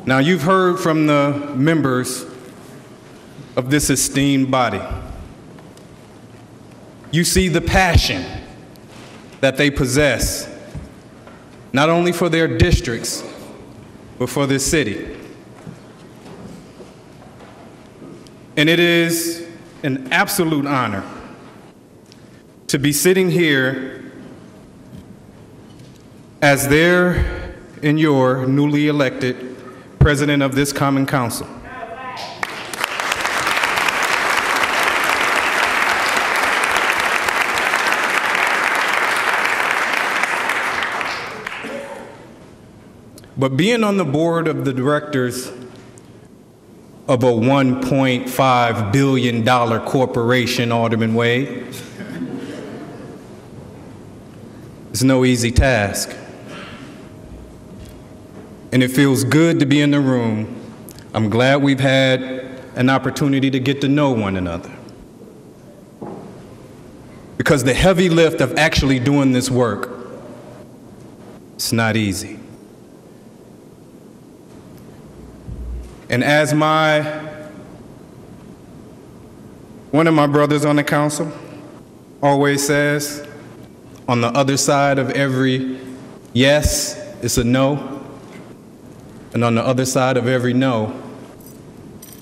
Now, you've heard from the members of this esteemed body. You see the passion that they possess, not only for their districts, but for this city. And it is an absolute honor to be sitting here as their and your newly elected President of this Common Council. But being on the board of the directors of a $1.5 billion corporation, Alderman Wade, is no easy task. And it feels good to be in the room. I'm glad we've had an opportunity to get to know one another. Because the heavy lift of actually doing this work, it's not easy. And as one of my brothers on the council always says, on the other side of every yes, it's a no. And on the other side of every no,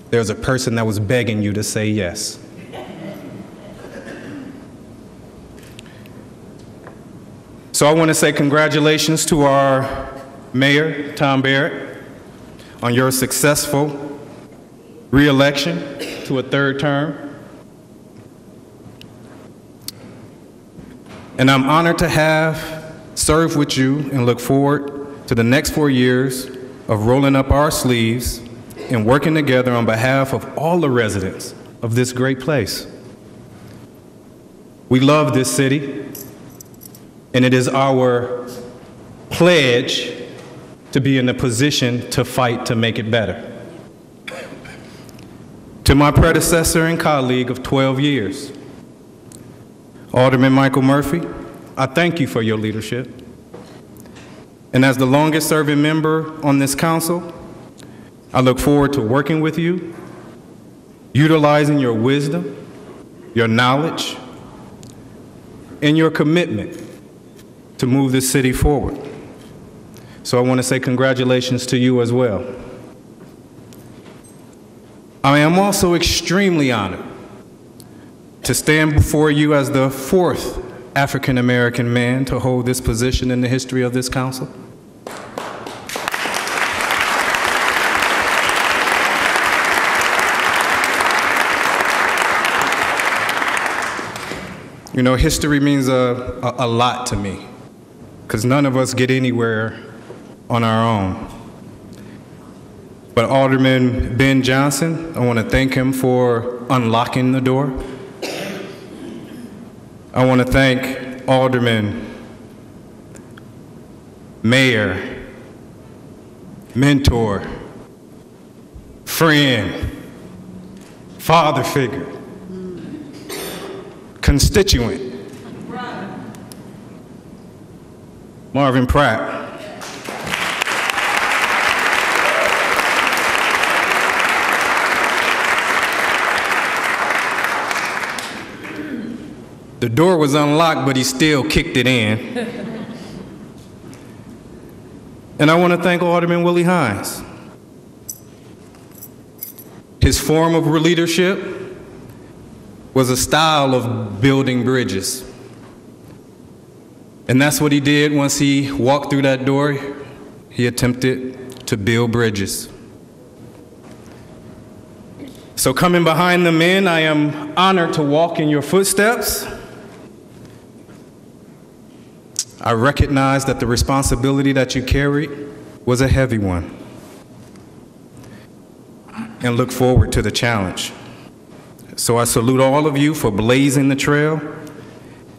there's a person that was begging you to say yes. So I want to say congratulations to our Mayor, Tom Barrett, on your successful re-election to a third term. And I'm honored to have served with you and look forward to the next 4 years of rolling up our sleeves and working together on behalf of all the residents of this great place. We love this city, and it is our pledge to be in a position to fight to make it better. To my predecessor and colleague of 12 years, Alderman Michael Murphy, I thank you for your leadership. And as the longest serving member on this council, I look forward to working with you, utilizing your wisdom, your knowledge, and your commitment to move this city forward. So I want to say congratulations to you as well. I am also extremely honored to stand before you as the 4th African-American man to hold this position in the history of this council. You know, history means a lot to me, because none of us get anywhere on our own. But Alderman Ben Johnson, I want to thank him for unlocking the door. I want to thank Alderman, Mayor, mentor, friend, father figure, constituent, Marvin Pratt. The door was unlocked, but he still kicked it in. And I want to thank Alderman Willie Hines. His form of leadership was a style of building bridges. And that's what he did once he walked through that door. He attempted to build bridges. So coming behind the men, I am honored to walk in your footsteps. I recognize that the responsibility that you carried was a heavy one, and look forward to the challenge. So I salute all of you for blazing the trail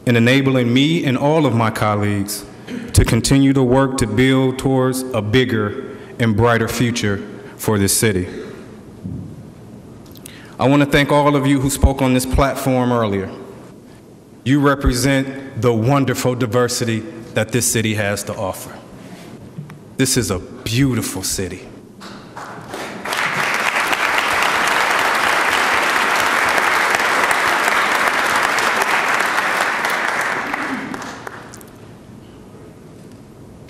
and enabling me and all of my colleagues to continue to work to build towards a bigger and brighter future for this city. I want to thank all of you who spoke on this platform earlier. You represent the wonderful diversity that this city has to offer. This is a beautiful city.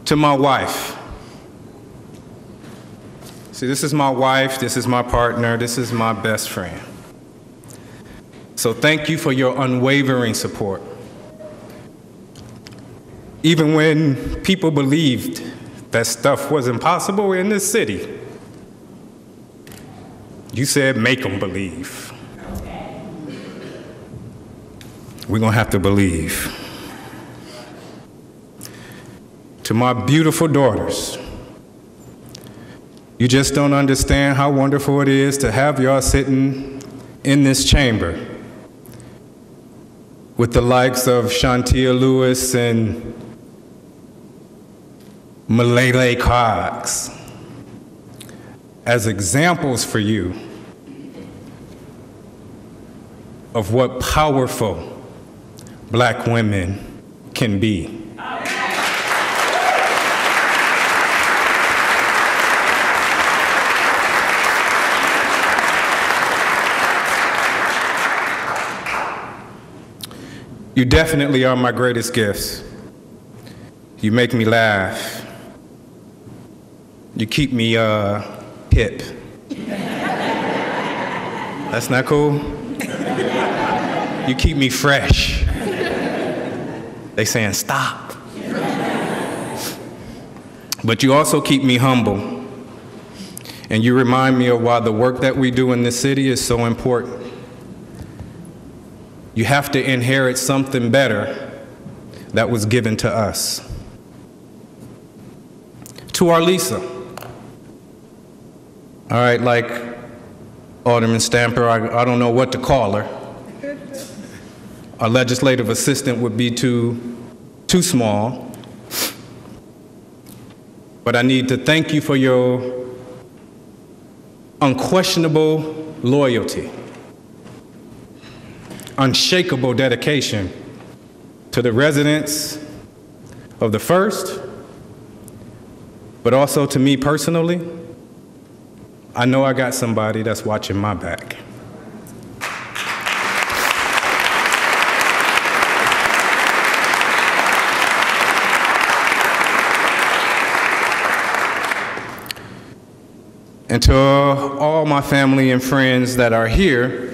To my wife. See, this is my wife, this is my partner, this is my best friend. So thank you for your unwavering support. Even when people believed that stuff was impossible in this city, you said, make them believe. We're gonna have to believe. To my beautiful daughters, you just don't understand how wonderful it is to have y'all sitting in this chamber with the likes of Shantia Lewis and Malele Cox as examples for you of what powerful Black women can be. You definitely are my greatest gifts. You make me laugh. You keep me hip. That's not cool? You keep me fresh. They saying stop. But you also keep me humble. And you remind me of why the work that we do in this city is so important. You have to inherit something better that was given to us. To our Lisa. All right, like Alderman Stamper, I don't know what to call her. Our legislative assistant would be too small. But I need to thank you for your unquestionable loyalty, unshakable dedication to the residents of the First, but also to me personally. I know I got somebody that's watching my back. And to all my family and friends that are here,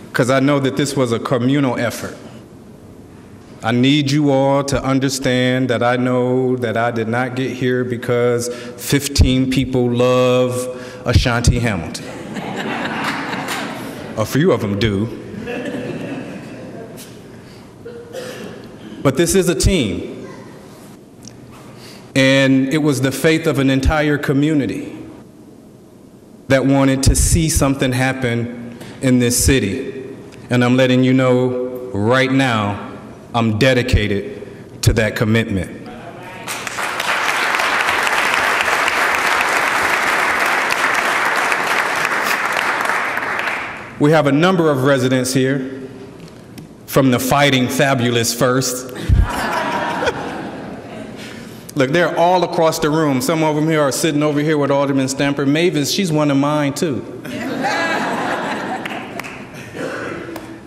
because I know that this was a communal effort. I need you all to understand that I know that I did not get here because 15 people love Ashanti Hamilton. A few of them do. But this is a team. And it was the faith of an entire community that wanted to see something happen in this city. And I'm letting you know right now, I'm dedicated to that commitment. We have a number of residents here from the Fighting Fabulous First. Look, they're all across the room. Some of them here are sitting over here with Alderman Stamper. Mavis, she's one of mine too.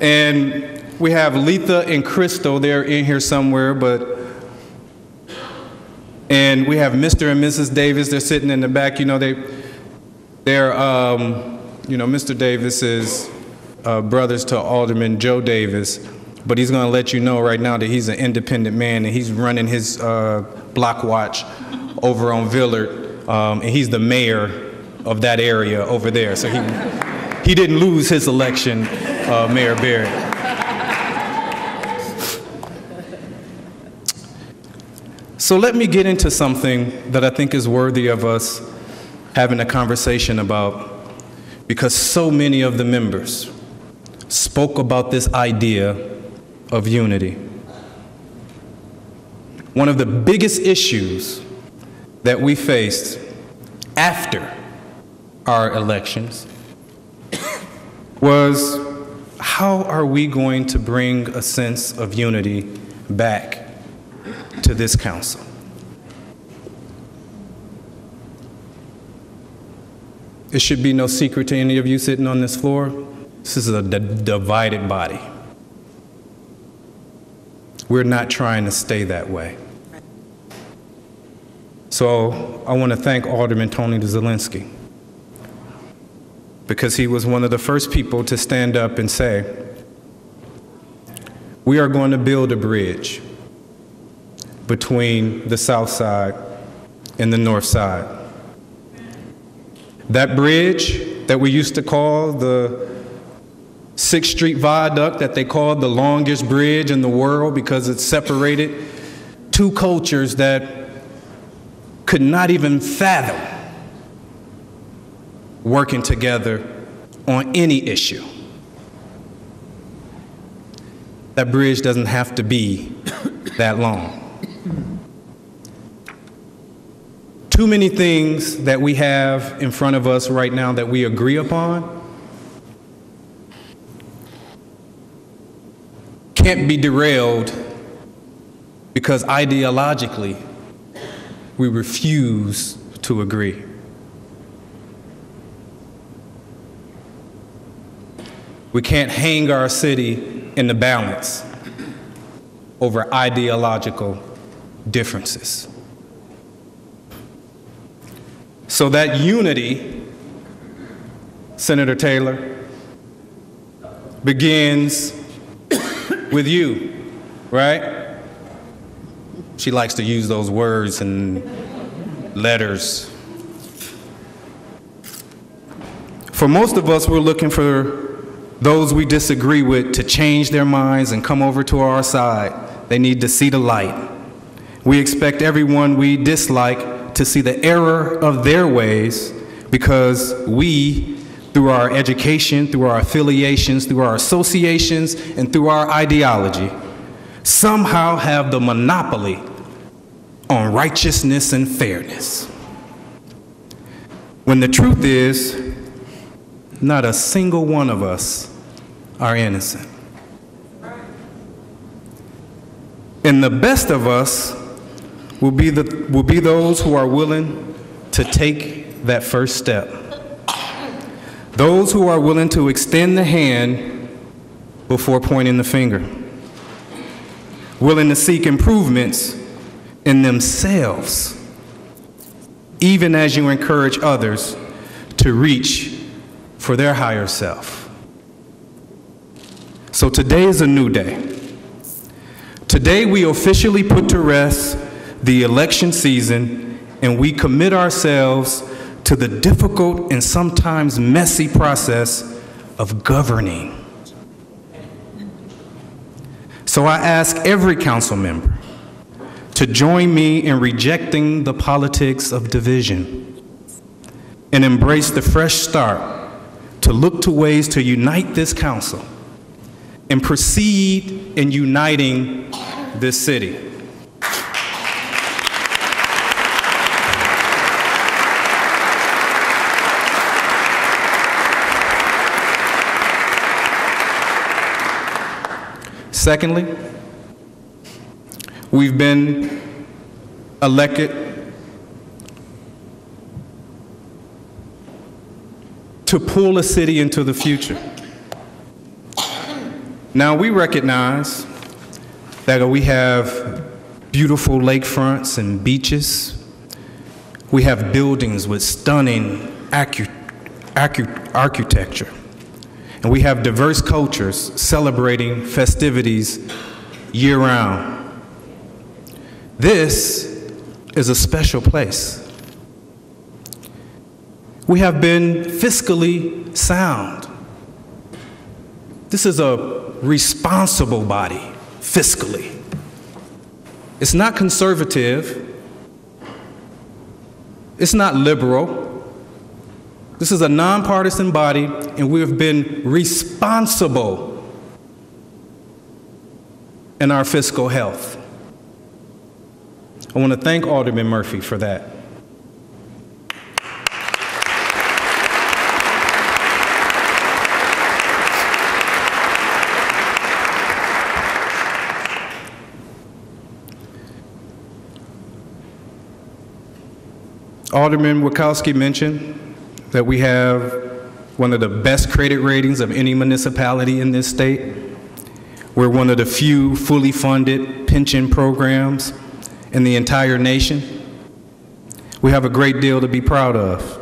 And we have Letha and Crystal, they're in here somewhere, and we have Mr. and Mrs. Davis, they're sitting in the back. You know, Mr. Davis is brothers to Alderman Joe Davis, but he's gonna let you know right now that he's an independent man and he's running his block watch over on Villard, and he's the mayor of that area over there. So he didn't lose his election, Mayor Barrett. So let me get into something that I think is worthy of us having a conversation about, because so many of the members spoke about this idea of unity. One of the biggest issues that we faced after our elections was, how are we going to bring a sense of unity back to this council? It should be no secret to any of you sitting on this floor, this is a divided body. We're not trying to stay that way. So I want to thank Alderman Tony Zielinski, because he was one of the first people to stand up and say, we are going to build a bridge between the South Side and the North Side. That bridge that we used to call the 6th Street Viaduct, that they called the longest bridge in the world because it separated two cultures that could not even fathom working together on any issue. That bridge doesn't have to be that long. Too many things that we have in front of us right now that we agree upon can't be derailed because ideologically we refuse to agree. We can't hang our city in the balance over ideological differences. So that unity, Senator Taylor, begins with you, right? She likes to use those words and letters. For most of us, we're looking for those we disagree with to change their minds and come over to our side. They need to see the light. We expect everyone we dislike to see the error of their ways because we, through our education, through our affiliations, through our associations, and through our ideology, somehow have the monopoly on righteousness and fairness. When the truth is, not a single one of us are innocent. And the best of us will be those who are willing to take that first step. Those who are willing to extend the hand before pointing the finger. Willing to seek improvements in themselves, even as you encourage others to reach for their higher self. So today is a new day. Today we officially put to rest the election season, and we commit ourselves to the difficult and sometimes messy process of governing. So I ask every council member to join me in rejecting the politics of division and embrace the fresh start to look to ways to unite this council and proceed in uniting this city. Secondly, we've been elected to pull a city into the future. Now, we recognize that we have beautiful lakefronts and beaches. We have buildings with stunning architecture. And we have diverse cultures celebrating festivities year-round. This is a special place. We have been fiscally sound. This is a responsible body, fiscally. It's not conservative. It's not liberal. This is a nonpartisan body, and we have been responsible in our fiscal health. I want to thank Alderman Murphy for that. Alderman Wachowski mentioned that we have one of the best credit ratings of any municipality in this state. We're one of the few fully funded pension programs in the entire nation. We have a great deal to be proud of.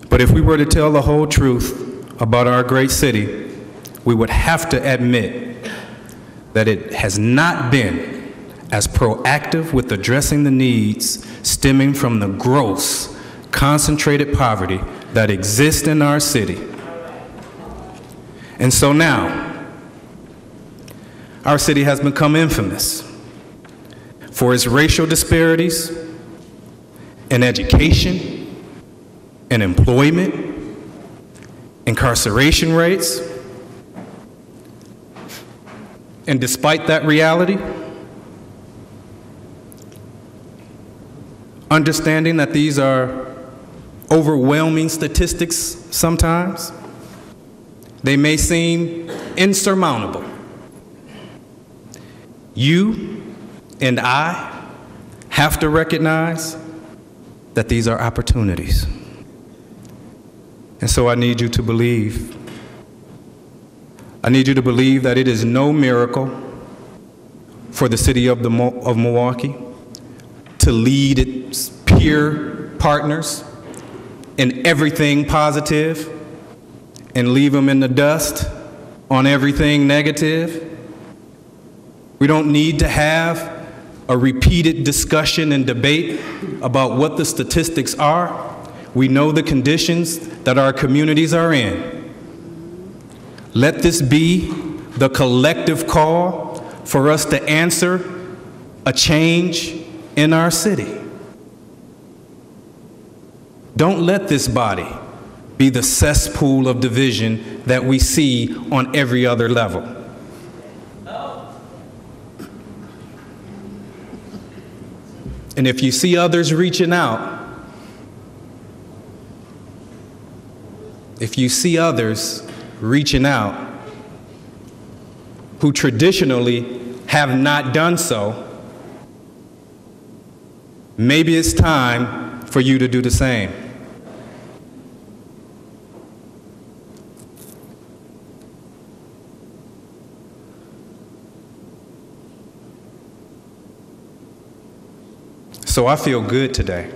But if we were to tell the whole truth about our great city, we would have to admit that it has not been as proactive with addressing the needs stemming from the gross, concentrated poverty that exists in our city. And so now, our city has become infamous for its racial disparities in education, in employment, incarceration rates. And despite that reality, understanding that these are overwhelming statistics sometimes, they may seem insurmountable. You and I have to recognize that these are opportunities. And so I need you to believe. I need you to believe that it is no miracle for the city of Milwaukee to lead its peer partners in everything positive and leave them in the dust on everything negative. We don't need to have a repeated discussion and debate about what the statistics are. We know the conditions that our communities are in. Let this be the collective call for us to answer a change in our city. Don't let this body be the cesspool of division that we see on every other level. And if you see others reaching out, who traditionally have not done so, maybe it's time for you to do the same. So I feel good today.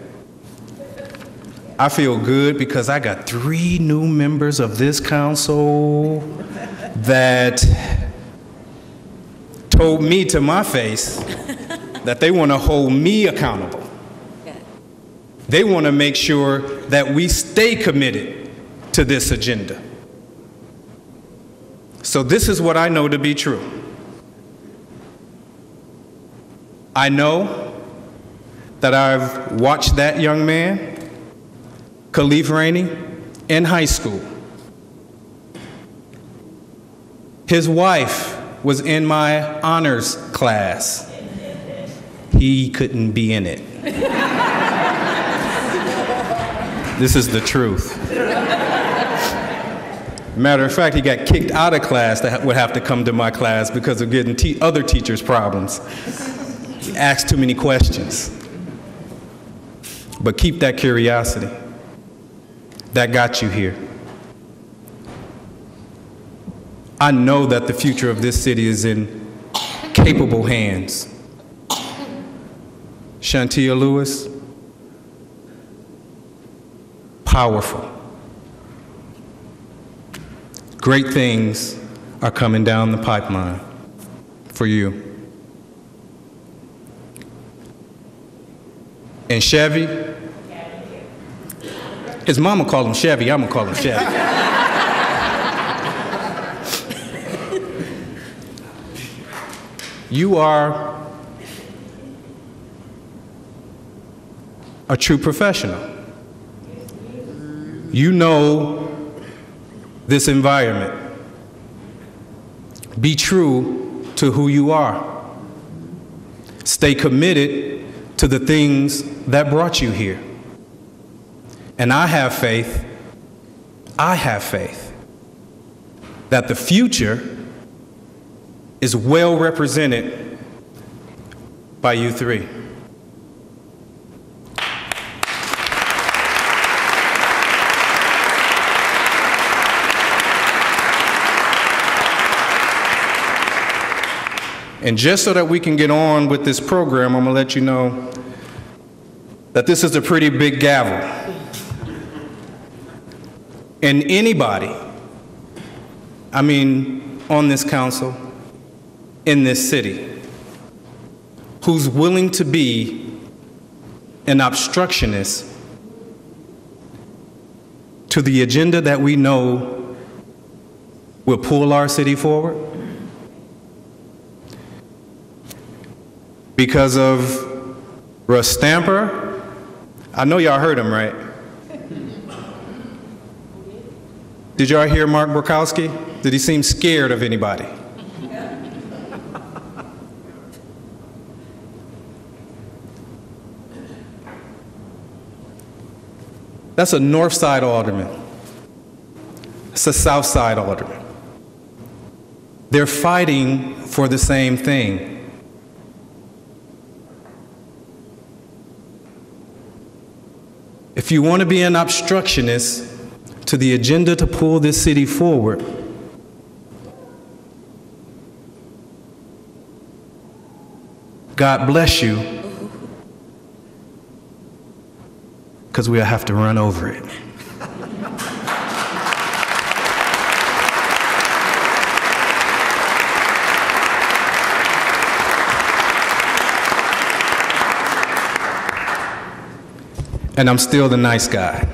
I feel good because I got 3 new members of this council that told me to my face that they want to hold me accountable. They want to make sure that we stay committed to this agenda. So this is what I know to be true. I know that I've watched that young man, Khalif Rainey, in high school. His wife was in my honors class. He couldn't be in it. This is the truth. Matter of fact, he got kicked out of class that would have to come to my class because of getting other teachers' problems. He asked too many questions. But keep that curiosity. That got you here. I know that the future of this city is in capable hands. Shantia Lewis, powerful. Great things are coming down the pipeline for you. And Chevy, his mama called him Chevy, I'm gonna call him Chevy. You are a true professional. You know this environment. Be true to who you are. Stay committed to the things that brought you here. And I have faith that the future is well represented by you 3. And just so that we can get on with this program, I'm going to let you know that this is a pretty big gavel. And anybody, I mean, on this council, in this city, who's willing to be an obstructionist to the agenda that we know will pull our city forward, because of Russ Stamper. I know y'all heard him, right? Did y'all hear Mark Borkowski? Did he seem scared of anybody? That's a North Side alderman. It's a South Side alderman. They're fighting for the same thing. If you want to be an obstructionist to the agenda to pull this city forward, God bless you, because we'll have to run over it. And I'm still the nice guy.